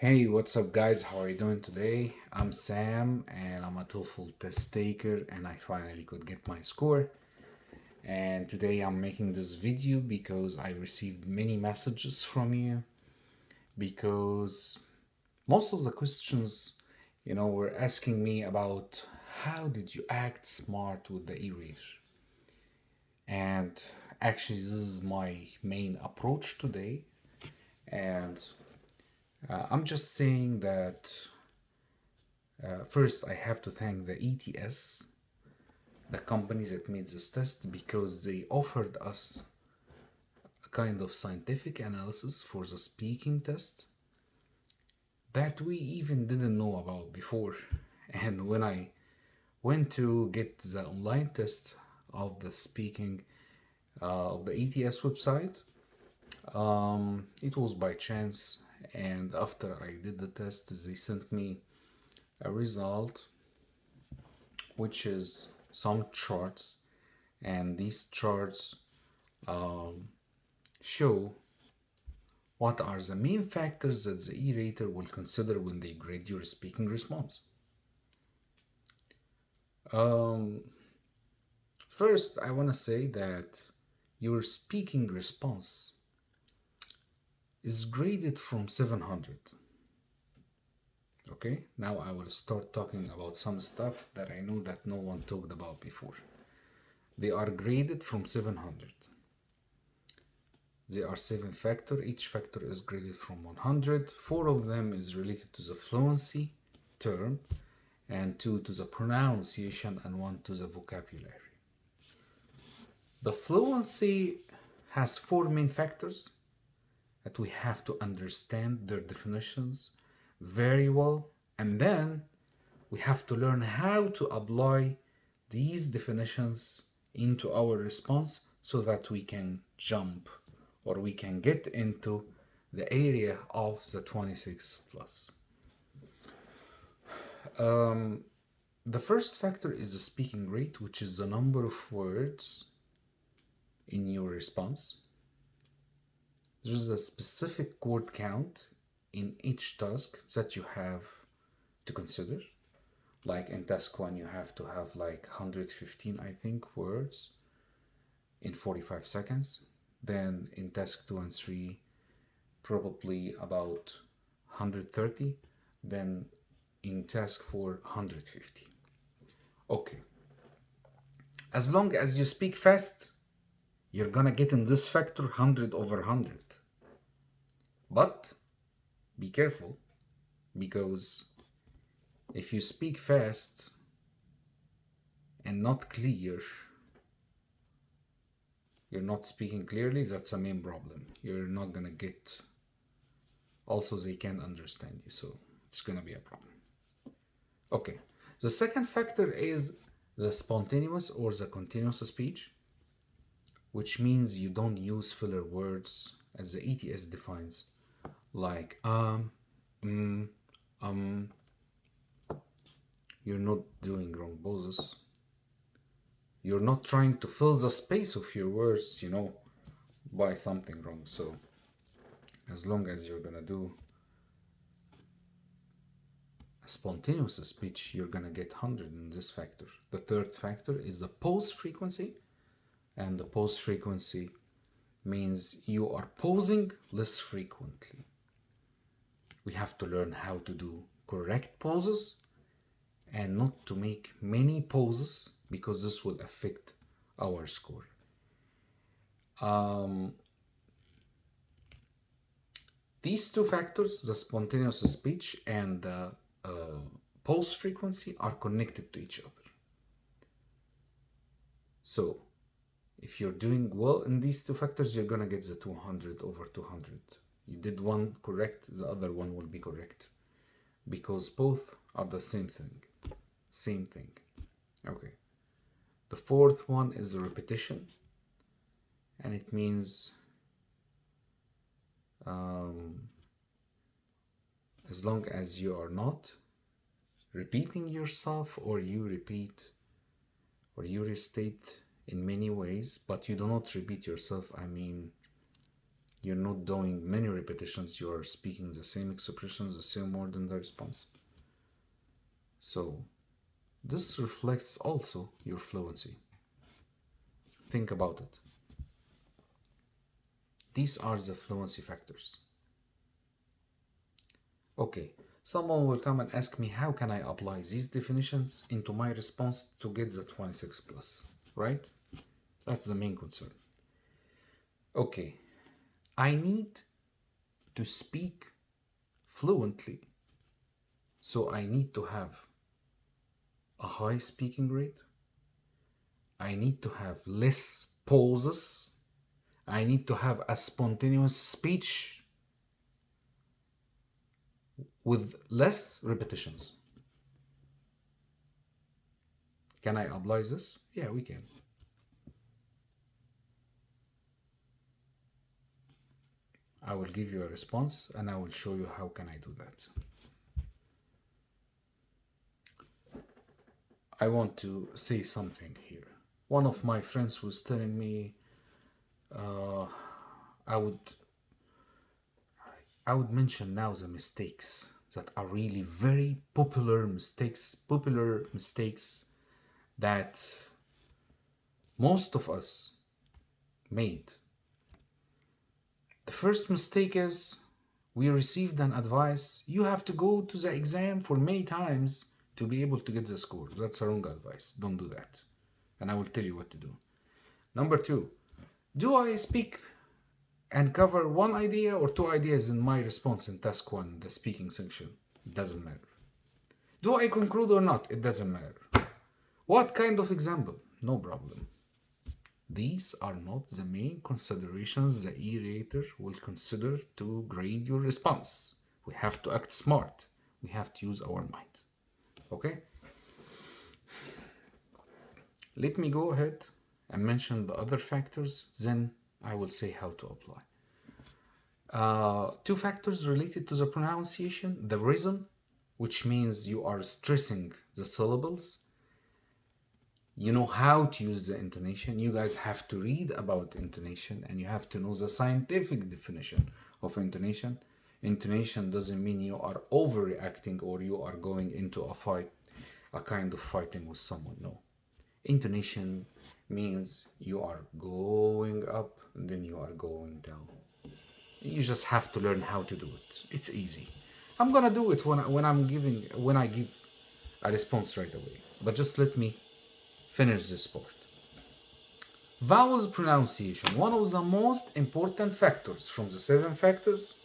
Hey, what's up, guys? How are you doing today? I'm Sam, and I'm a TOEFL test taker, and I finally could get my score. And today I'm making this video because I received many messages from you because most of the questions, were asking me about how did you act smart with the e-reader? And actually, this is my main approach today. And I'm just saying that first, I have to thank the ETS, the companies that made this test, because they offered us a kind of scientific analysis for the speaking test that we even didn't know about before. And when I went to get the online test of the speaking of the ETS website, it was by chance. And after I did the test, they sent me a result, which is some charts, and these charts um, show what are the main factors that the e-rater will consider when they grade your speaking response. Um, First, I want to say that your speaking response is graded from 700. Okay, now I will start talking about some stuff that I know that no one talked about before. They are graded from 700. There are 7 factors. Each factor is graded from 100. 4 of them is related to the fluency term, and 2 to the pronunciation, and 1 to the vocabulary. The fluency has 4 main factors that we have to understand their definitions very well, and then we have to learn how to apply these definitions into our response so that we can jump or we can get into the area of the 26 plus. The first factor is the speaking rate, which is the number of words in your response. There's a specific word count in each task that you have to consider. Like in task 1, you have to have like 115, I think, words in 45 seconds. Then in task 2 and 3, probably about 130. Then in task 4, 150. Okay. As long as you speak fast, you're gonna get in this factor 100 over 100. But be careful, because if you speak fast and not clear, you're not speaking clearly, that's a main problem. You're not gonna get, also they can't understand you, so it's gonna be a problem. Okay, the second factor is the spontaneous or the continuous speech, which means you don't use filler words as the ETS defines, like mm, um. You're not doing wrong pauses. You're not trying to fill the space of your words, by something wrong. So, as long as you're gonna do a spontaneous speech, you're gonna get 100 in this factor. The third factor is the pause frequency, and the pause frequency means you are pausing less frequently. We have to learn how to do correct pauses and not to make many pauses, because this will affect our score. These two factors, the spontaneous speech and the pause frequency, are connected to each other. So if you're doing well in these two factors, you're gonna get the 200 over 200. You did one correct, the other one will be correct, because both are the same thing. Okay. The fourth one is the repetition, and it means as long as you are not repeating yourself, or you repeat or you restate in many ways, but you do not repeat yourself. I mean, You're not doing many repetitions, you are speaking the same expressions, the same word in the response. So this reflects also your fluency. Think about it. These are the fluency factors. Okay, someone will come and ask me, how can I apply these definitions into my response to get the 26 plus, right? That's the main concern. Okay, I need to speak fluently, so I need to have a high speaking rate. I need to have less pauses. I need to have a spontaneous speech with less repetitions. Can I apply this? Yeah, we can. I will give you a response and I will show you how can I do that. I want to say something here. One of my friends was telling me I would mention now the mistakes that are really very popular mistakes that most of us made. The first mistake is we received an advice, you have to go to the exam for many times to be able to get the score. That's a wrong advice. Don't do that. And I will tell you what to do. Number two, do I speak and cover one idea or two ideas in my response in task one, the speaking section? It doesn't matter. Do I conclude or not? It doesn't matter. What kind of example? No problem. These are not the main considerations the e-rater will consider to grade your response. We have to act smart. We have to use our mind. Okay? Let me go ahead and mention the other factors, then I will say how to apply. Two factors related to the pronunciation: the rhythm, which means you are stressing the syllables. You know how to use the intonation. You guys have to read about intonation and you have to know the scientific definition of intonation. Intonation doesn't mean you are overreacting or you are going into a fight, a kind of fighting with someone. No. Intonation means you are going up and then you are going down. You just have to learn how to do it. It's easy. I'm gonna do it when I give a response right away. But just let me finish this part. Vowels pronunciation, one of the most important factors from the 7 factors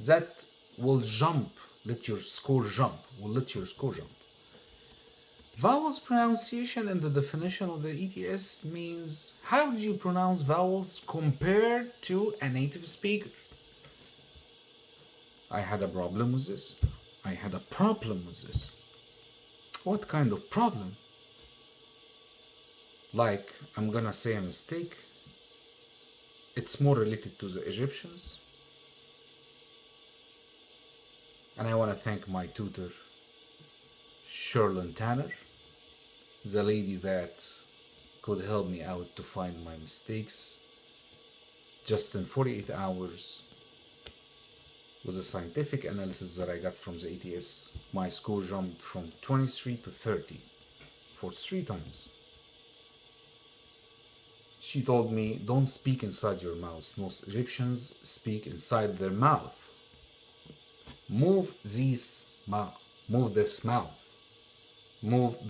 that will let your score jump. Vowels pronunciation in the definition of the ETS means how do you pronounce vowels compared to a native speaker. I had a problem with this. What kind of problem? Like, I'm gonna say a mistake. It's more related to the Egyptians. And I want to thank my tutor, Sherlyn Tanner, the lady that could help me out to find my mistakes just in 48 hours. With a scientific analysis that I got from the ATS, my score jumped from 23 to 30 for 3 times. She told me, don't speak inside your mouth. Most Egyptians speak inside their mouth. Move this mouth. Move the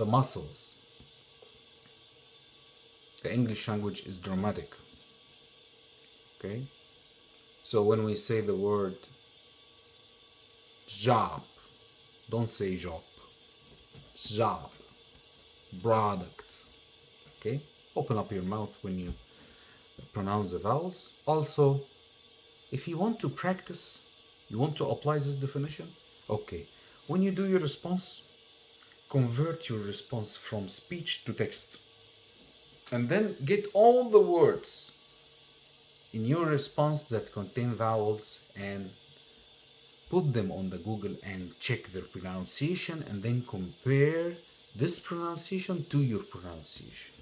muscles. The English language is dramatic. Okay? So when we say the word job, don't say job. Job. Product. Okay? Open up your mouth when you pronounce the vowels. Also, if you want to practice, you want to apply this definition, okay. When you do your response, convert your response from speech to text. And then get all the words in your response that contain vowels and put them on the Google and check their pronunciation and then compare this pronunciation to your pronunciation.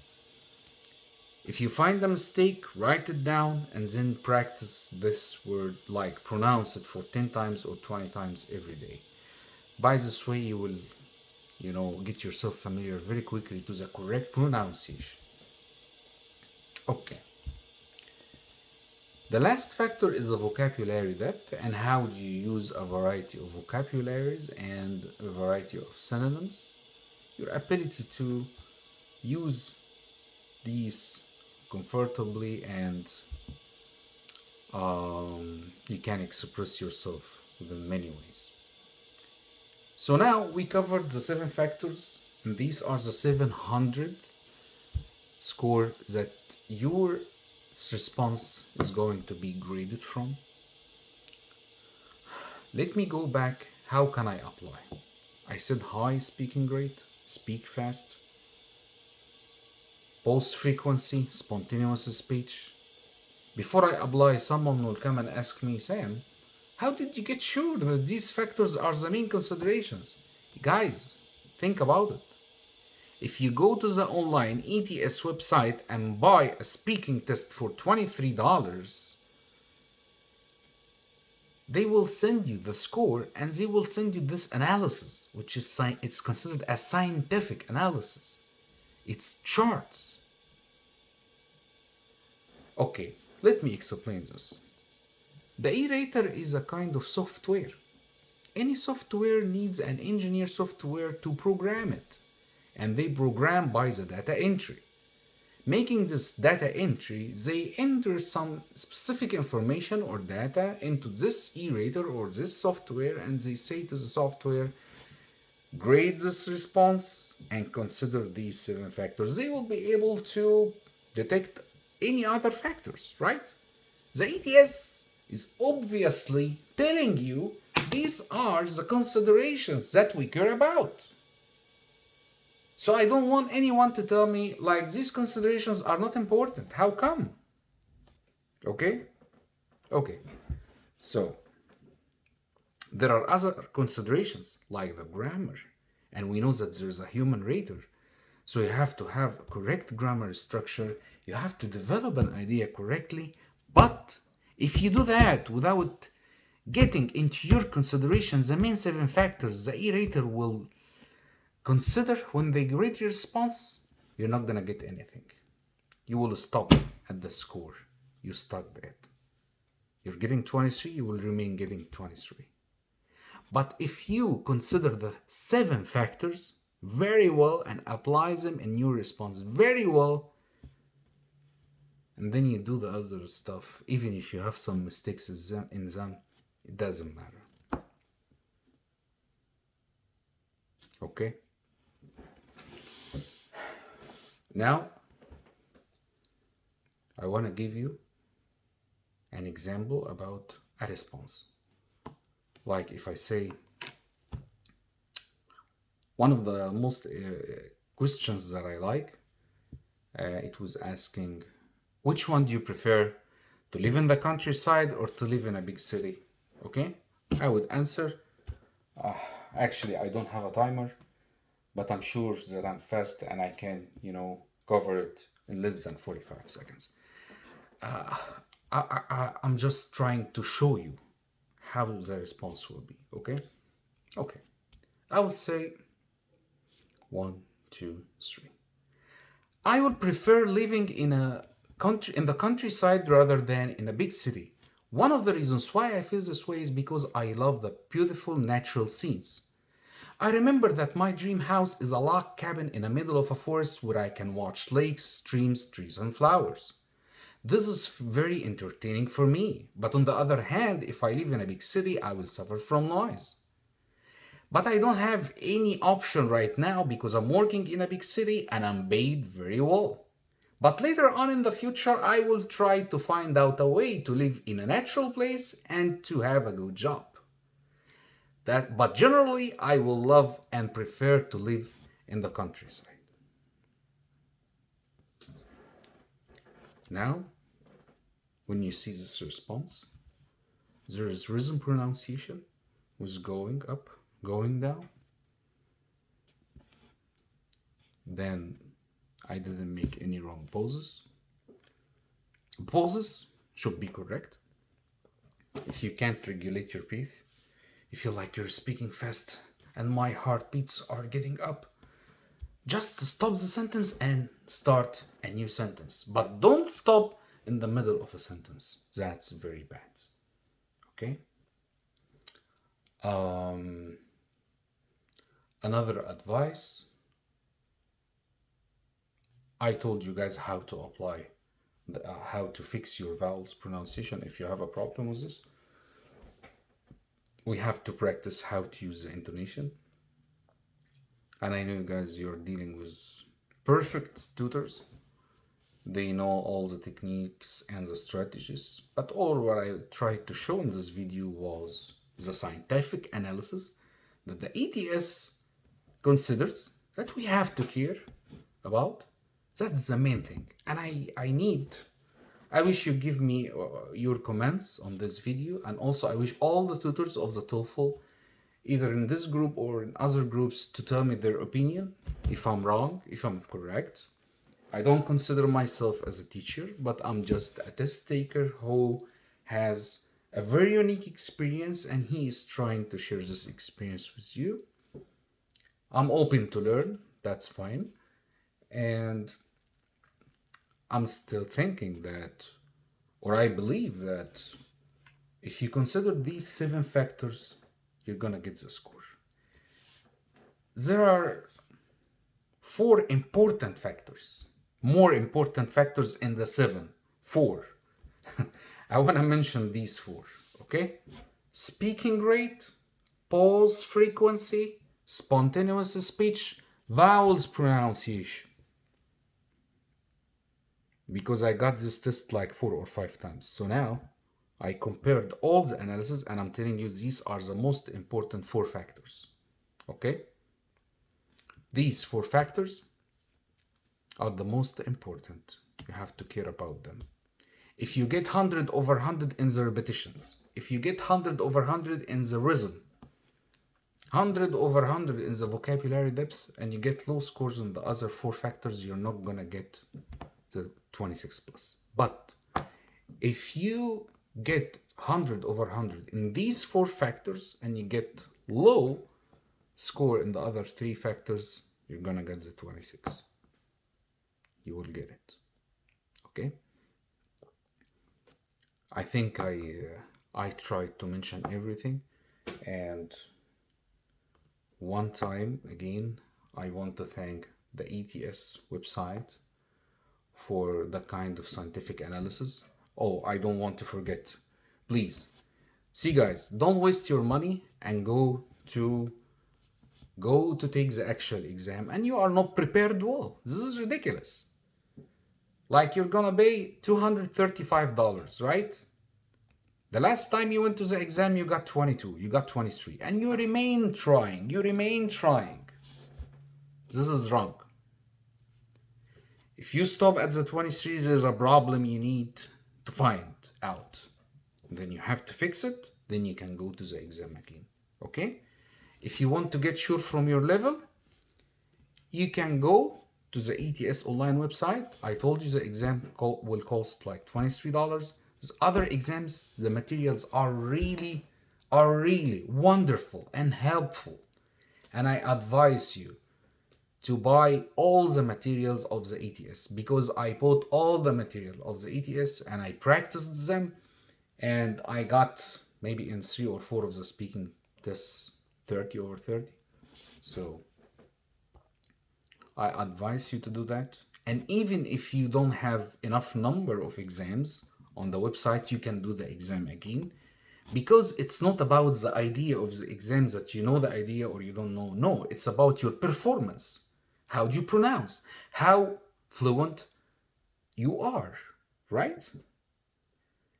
If you find a mistake, write it down and then practice this word, like pronounce it for 10 times or 20 times every day. By this way, you will, get yourself familiar very quickly to the correct pronunciation. Okay. The last factor is the vocabulary depth, and how do you use a variety of vocabularies and a variety of synonyms. Your ability to use these comfortably, and you can express yourself in many ways. So now we covered the 7 factors, and these are the 700 score that your response is going to be graded from. Let me go back. How can I apply? I said high speaking rate, speak fast, pulse frequency, spontaneous speech. Before I apply, someone will come and ask me, Sam, how did you get sure that these factors are the main considerations? Guys, think about it. If you go to the online ETS website and buy a speaking test for $23, they will send you the score and they will send you this analysis, which is it's considered as scientific analysis. It's charts. Okay, let me explain this. The E-Rater is a kind of software. Any software needs an engineer software to program it, and they program by the data entry. Making this data entry, they enter some specific information or data into this E-Rater or this software, and they say to the software, grade this response and consider these 7 factors. They will be able to detect any other factors, right? The ETS is obviously telling you these are the considerations that we care about. So I don't want anyone to tell me like these considerations are not important. How come? Okay? Okay. So there are other considerations like the grammar, and we know that there's a human rater. So you have to have a correct grammar structure. You have to develop an idea correctly. But if you do that without getting into your considerations the main 7 factors the E-Rater will consider when they grade your response, you're not gonna get anything. You will stop at the score you stuck at. You're getting 23, you will remain getting 23. But if you consider the 7 factors very well and apply them in your response very well, and then you do the other stuff, even if you have some mistakes in them, it doesn't matter. Okay? Now, I want to give you an example about a response. Like if I say, one of the most questions that I like, it was asking, which one do you prefer, to live in the countryside or to live in a big city? Okay, I would answer, actually I don't have a timer, but I'm sure that I'm fast and I can, cover it in less than 45 seconds. I'm just trying to show you how the response will be, okay? Okay, I would say 1, 2, 3. I would prefer living in the countryside rather than in a big city. One of the reasons why I feel this way is because I love the beautiful natural scenes. I remember that my dream house is a log cabin in the middle of a forest where I can watch lakes, streams, trees, and flowers. This is very entertaining for me, but on the other hand, if I live in a big city, I will suffer from noise. But I don't have any option right now because I'm working in a big city and I'm paid very well. But later on in the future, I will try to find out a way to live in a natural place and to have a good job. But generally, I will love and prefer to live in the countryside. Now, when you see this response, there is rhythm pronunciation, with going up, going down. Then I didn't make any wrong pauses. Pauses should be correct. If you can't regulate your breath, you feel like you're speaking fast and my heartbeats are getting up, just stop the sentence and start a new sentence. But don't stop in the middle of a sentence. That's very bad. Okay? Another advice, I told you guys how to apply, how to fix your vowels pronunciation if you have a problem with this. We have to practice how to use the intonation. And I know you guys, you're dealing with perfect tutors. They know all the techniques and the strategies. But all what I tried to show in this video was the scientific analysis that the ETS considers that we have to care about. That's the main thing. And I wish you give me your comments on this video. And also I wish all the tutors of the TOEFL, either in this group or in other groups, to tell me their opinion, if I'm wrong, if I'm correct. I don't consider myself as a teacher, but I'm just a test taker who has a very unique experience and he is trying to share this experience with you. I'm open to learn, that's fine. And I'm still thinking that, or I believe that, if you consider these 7 factors, you're gonna get the score. There are 4 important factors, more important factors in the 7. 4. I wanna mention these 4, okay? Speaking rate, pause frequency, spontaneous speech, vowels pronunciation. Because I got this test like 4 or 5 times. So now I compared all the analysis and I'm telling you these are the most important 4 factors. Okay? These 4 factors are the most important. You have to care about them. If you get 100 over 100 in the repetitions, if you get 100 over 100 in the rhythm, 100 over 100 in the vocabulary depth, and you get low scores on the other 4 factors, you're not gonna get the 26 plus. But if you get 100 over 100 in these 4 factors and you get low score in the other 3 factors, you're gonna get the 26. You will get it. Okay? I think I tried to mention everything, and one time again I want to thank the ETS website for the kind of scientific analysis. Oh, I don't want to forget. Please, see guys, don't waste your money and go to take the actual exam and you are not prepared well. This is ridiculous. Like, you're gonna pay $235, right? The last time you went to the exam, you got 22, you got 23, and you remain trying, This is wrong. If you stop at the 23, there's a problem you need to find out. Then you have to fix it, then you can go to the exam again, okay? If you want to get sure from your level, you can go to the ETS online website. I told you the exam will cost like $23. There's other exams, the materials are really wonderful and helpful. And I advise you to buy all the materials of the ETS, because I bought all the material of the ETS and I practiced them, and I got maybe in 3 or 4 of the speaking tests 30 over 30. So I advise you to do that. And even if you don't have enough number of exams on the website, you can do the exam again, because it's not about the idea of the exams that you know the idea or you don't know. No, it's about your performance. How do you pronounce? How fluent you are, right?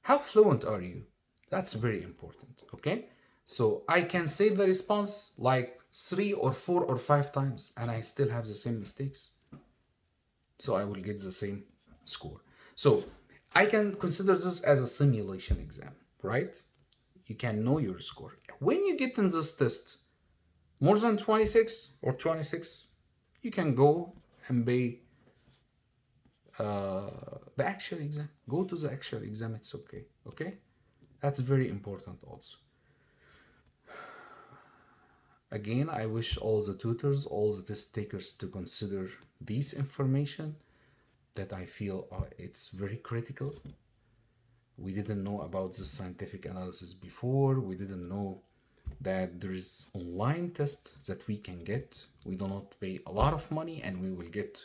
How fluent are you? That's very important, okay? So I can say the response like 3 or 4 or 5 times and I still have the same mistakes. So I will get the same score. So I can consider this as a simulation exam, right? You can know your score. When you get in this test more than 26 or 26, you can go and pay the actual exam. Go to the actual exam, it's okay. Okay? That's very important also. Again, I wish all the tutors, all the test takers to consider this information that I feel it's very critical. We didn't know about the scientific analysis before. We didn't know that there is online test that we can get. We do not pay a lot of money and we will get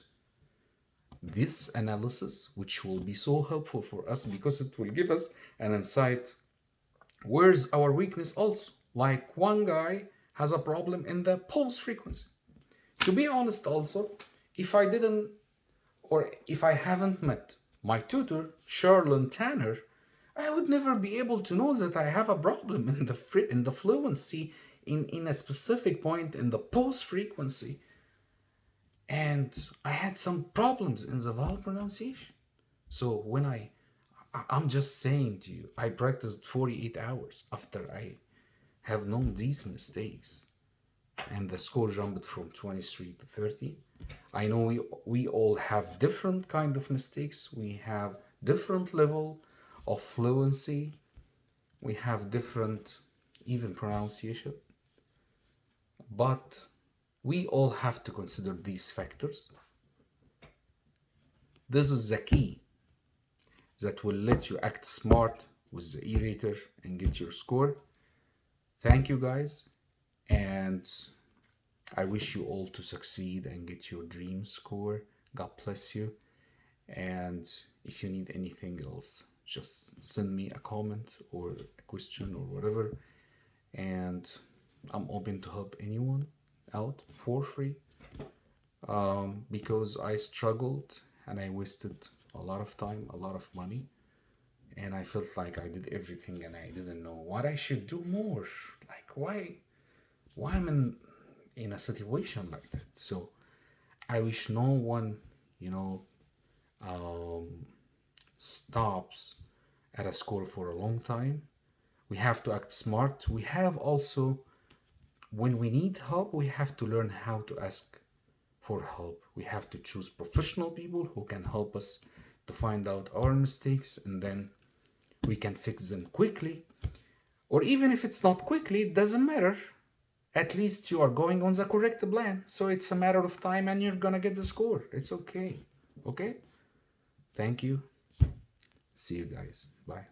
this analysis, which will be so helpful for us because it will give us an insight where's our weakness also. Like one guy has a problem in the pulse frequency. To be honest also, if I didn't or if I haven't met my tutor, Charlene Tanner, I would never be able to know that I have a problem in the fluency in a specific point in the pulse frequency. And I had some problems in the vowel pronunciation. So when I'm just saying to you, I practiced 48 hours after I have known these mistakes, and the score jumped from 23 to 30. I know we all have different kind of mistakes. We have different level of fluency. We have different even pronunciation. But we all have to consider these factors. This is the key that will let you act smart with the e-rater and get your score. Thank you guys, and I wish you all to succeed and get your dream score. God bless you. And if you need anything else, just send me a comment or a question or whatever. And I'm open to help anyone out for free, because I struggled and I wasted a lot of time, a lot of money, and I felt like I did everything and I didn't know what I should do more. Like why I'm in a situation like that. So I wish no one, stops at a score for a long time. We have to act smart. We have also, when we need help, we have to learn how to ask for help. We have to choose professional people who can help us to find out our mistakes, and then we can fix them quickly. Or even if it's not quickly, it doesn't matter. At least you are going on the correct plan. So it's a matter of time and you're gonna get the score. It's okay. Okay? Thank you. See you guys. Bye.